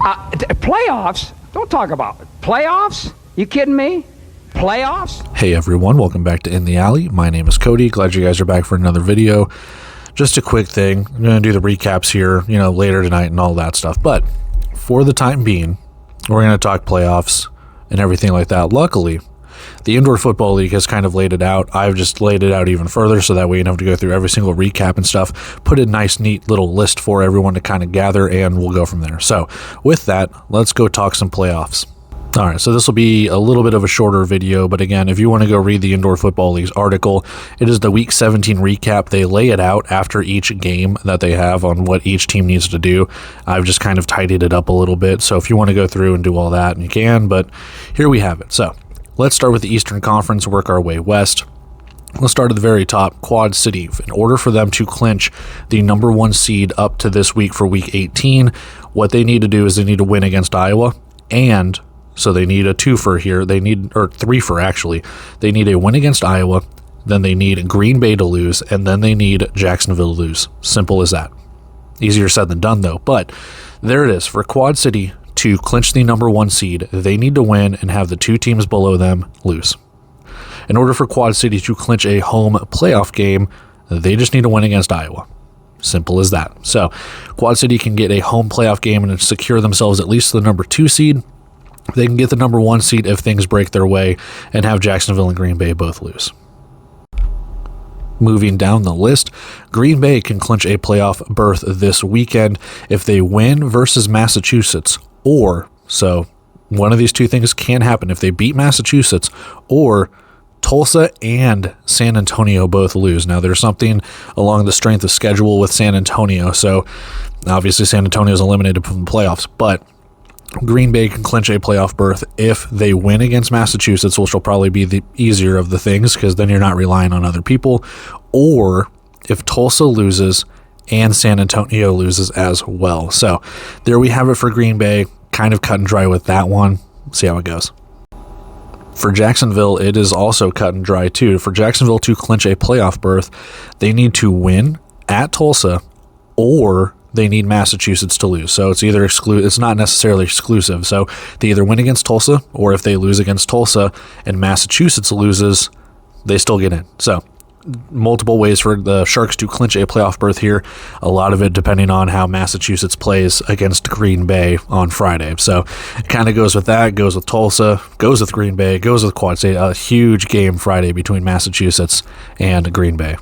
Playoffs? Don't talk about it. Playoffs? You kidding me? Playoffs? Hey everyone, welcome back to In the Alley. My name is Cody. Glad you guys are back for another video. Just a quick thing. I'm going to do the recaps here, later tonight and all that stuff. But for the time being, we're going to talk playoffs and everything like that. Luckily, the Indoor Football League has kind of laid it out. I've just laid it out even further so that way you don't have to go through every single recap and stuff. Put a nice, neat little list for everyone to kind of gather, and we'll go from there. So with that, let's go talk some playoffs. All right, so this will be a little bit of a shorter video, but again, if you want to go read the Indoor Football League's article, it is the Week 17 recap. They lay it out after each game that they have on what each team needs to do. I've just kind of tidied it up a little bit, so if you want to go through and do all that, you can, but here we have it. So let's start with the Eastern Conference, work our way west. Let's start at the very top, Quad City. In order for them to clinch the number 1 seed up to this week for Week 18, what they need to do is they need to win against Iowa, and so they need a twofer here. Or threefer, actually. They need a win against Iowa, then they need Green Bay to lose, and then they need Jacksonville to lose. Simple as that. Easier said than done, though. But there it is. For Quad City to clinch the number 1 seed, they need to win and have the 2 teams below them lose. In order for Quad City to clinch a home playoff game, they just need to win against Iowa. Simple as that. So Quad City can get a home playoff game and secure themselves at least the number 2 seed. They can get the number 1 seed if things break their way and have Jacksonville and Green Bay both lose. Moving down the list, Green Bay can clinch a playoff berth this weekend if they win versus Massachusetts, so one of these two things can happen. If they beat Massachusetts, or Tulsa and San Antonio both lose. Now, there's something along the strength of schedule with San Antonio, so obviously San Antonio is eliminated from the playoffs, but Green Bay can clinch a playoff berth if they win against Massachusetts, which will probably be the easier of the things because then you're not relying on other people, or if Tulsa loses and San Antonio loses as well. So there we have it for Green Bay, kind of cut and dry with that one. See how it goes. For Jacksonville, it is also cut and dry too. For Jacksonville to clinch a playoff berth, they need to win at Tulsa, or they need Massachusetts to lose. So it's either it's not necessarily exclusive. So they either win against Tulsa, or if they lose against Tulsa and Massachusetts loses, they still get in. So multiple ways for the Sharks to clinch a playoff berth here. A lot of it depending on how Massachusetts plays against Green Bay on Friday. So it kind of goes with that, goes with Tulsa, goes with Green Bay, goes with Quad State. A huge game Friday between Massachusetts and Green Bay.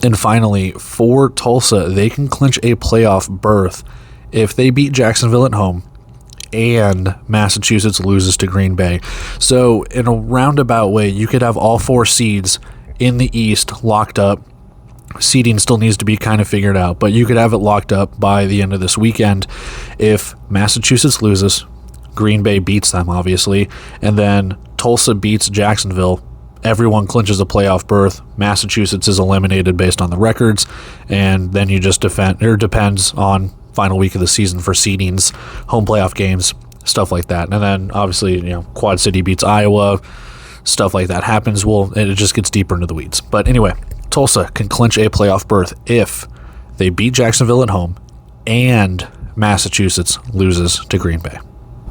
And finally, for Tulsa, they can clinch a playoff berth if they beat Jacksonville at home and Massachusetts loses to Green Bay. So in a roundabout way, you could have all 4 seeds in the East locked up. Seeding still needs to be kind of figured out, but you could have it locked up by the end of this weekend if Massachusetts loses, Green Bay beats them, obviously, and then Tulsa beats Jacksonville. Everyone clinches a playoff berth. Massachusetts is eliminated based on the records, and then you just depends on final week of the season for seedings, home playoff games, stuff like that. And then obviously, Quad City beats Iowa, stuff like that happens. Well, it just gets deeper into the weeds. But anyway, Tulsa can clinch a playoff berth if they beat Jacksonville at home and Massachusetts loses to Green Bay.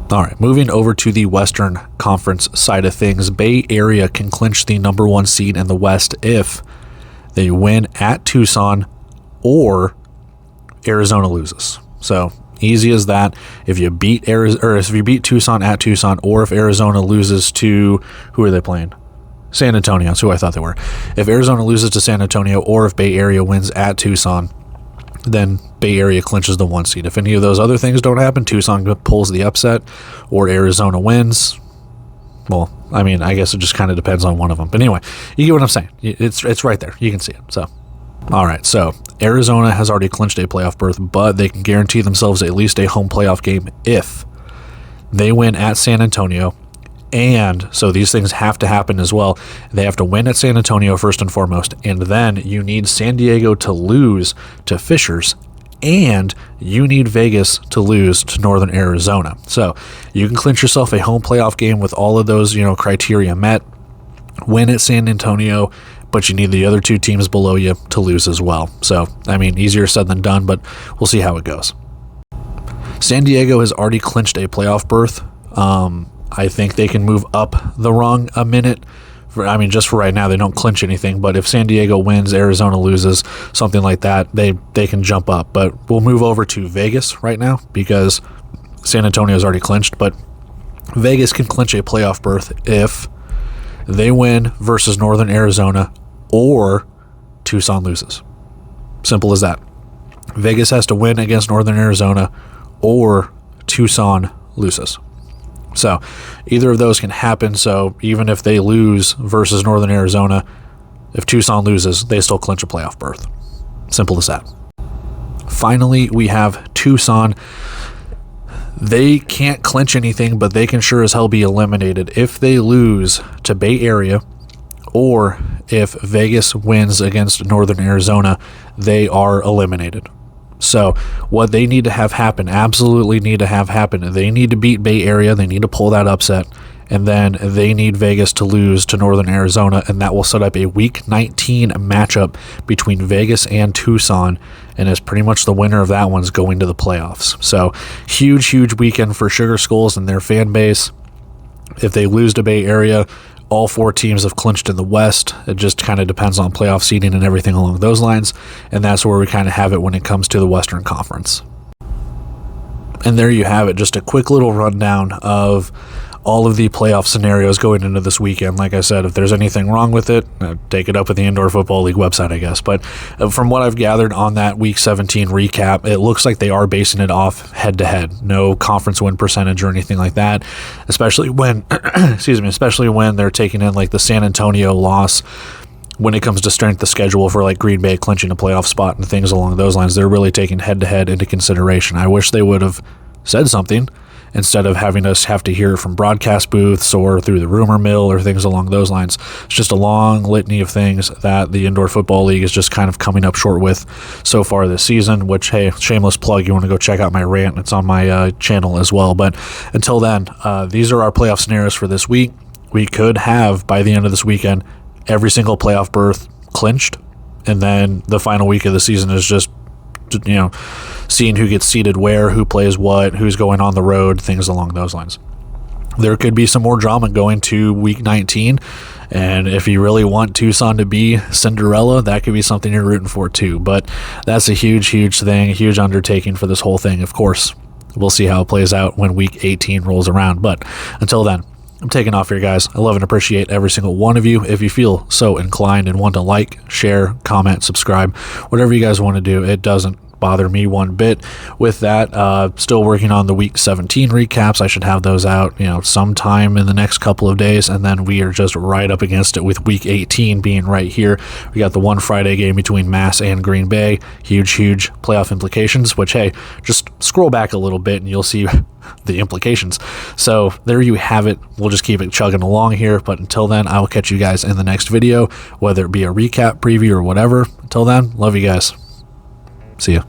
All right, moving over to the Western Conference side of things, Bay Area can clinch the number 1 seed in the West if they win at Tucson or Arizona loses. So easy as that. If you beat Tucson at Tucson, or if Arizona loses to, who are they playing? San Antonio. That's who I thought they were. If Arizona loses to San Antonio, or if Bay Area wins at Tucson, then Bay Area clinches the 1 seed. If any of those other things don't happen, Tucson pulls the upset, or Arizona wins. Well, I mean, I guess it just kind of depends on one of them. But anyway, you get what I'm saying. It's right there. You can see it. So, all right. So Arizona has already clinched a playoff berth, but they can guarantee themselves at least a home playoff game if they win at San Antonio. And so these things have to happen as well. They have to win at San Antonio first and foremost, and then you need San Diego to lose to Fishers, and you need Vegas to lose to Northern Arizona. So you can clinch yourself a home playoff game with all of those, criteria met. Win at San Antonio, but you need the other 2 teams below you to lose as well. So, I mean, easier said than done, but we'll see how it goes. San Diego has already clinched a playoff berth. I think they can move up the rung a minute. Just for right now, they don't clinch anything. But if San Diego wins, Arizona loses, something like that, they can jump up. But we'll move over to Vegas right now because San Antonio's already clinched. But Vegas can clinch a playoff berth if they win versus Northern Arizona or Tucson loses. Simple as that. Vegas has to win against Northern Arizona or Tucson loses. So either of those can happen. So even if they lose versus Northern Arizona, if Tucson loses, they still clinch a playoff berth. Simple as that. Finally, we have Tucson. They can't clinch anything, but they can sure as hell be eliminated if they lose to Bay Area, or if Vegas wins against Northern Arizona, they are eliminated. So what they need to have happen, absolutely need to have happen, they need to beat Bay Area, they need to pull that upset, and then they need Vegas to lose to Northern Arizona, and that will set up a Week 19 matchup between Vegas and Tucson, and is pretty much the winner of that one's going to the playoffs. So huge weekend for Sugar Skulls and their fan base. If they lose to Bay Area, all 4 teams have clinched in the West. It just kind of depends on playoff seeding and everything along those lines, and that's where we kind of have it when it comes to the Western Conference. And there you have it, just a quick little rundown of all of the playoff scenarios going into this weekend. Like I said, if there's anything wrong with it, take it up with the Indoor Football League website, I guess. But from what I've gathered on that Week 17 recap, it looks like they are basing it off head-to-head. No conference win percentage or anything like that, especially when, especially when they're taking in like the San Antonio loss. When it comes to strength of schedule for like Green Bay clinching a playoff spot and things along those lines, they're really taking head-to-head into consideration. I wish they would have said something instead of having us have to hear it from broadcast booths or through the rumor mill or things along those lines. It's just a long litany of things that the Indoor Football League is just kind of coming up short with so far this season, which, hey, shameless plug, you want to go check out my rant. It's on my channel as well. But until then, these are our playoff scenarios for this week. We could have, by the end of this weekend, every single playoff berth clinched, and then the final week of the season is just, seeing who gets seated where, who plays what, who's going on the road, things along those lines. There could be some more drama going to Week 19, and if you really want Tucson to be Cinderella, that could be something you're rooting for too. But that's a huge thing, a huge undertaking for this whole thing. Of course, we'll see how it plays out when Week 18 rolls around. But until then, I'm taking off here, guys. I love and appreciate every single one of you. If you feel so inclined and want to like, share, comment, subscribe, whatever you guys want to do, it doesn't bother me one bit. With that, still working on the Week 17 recaps. I should have those out, sometime in the next couple of days, and then we are just right up against it with Week 18 being right here. We got the one Friday game between Mass and Green Bay. Huge playoff implications, which, hey, just scroll back a little bit and you'll see the implications. So there you have it. We'll just keep it chugging along here, but until then, I will catch you guys in the next video, whether it be a recap, preview, or whatever. Until then, love you guys. See ya.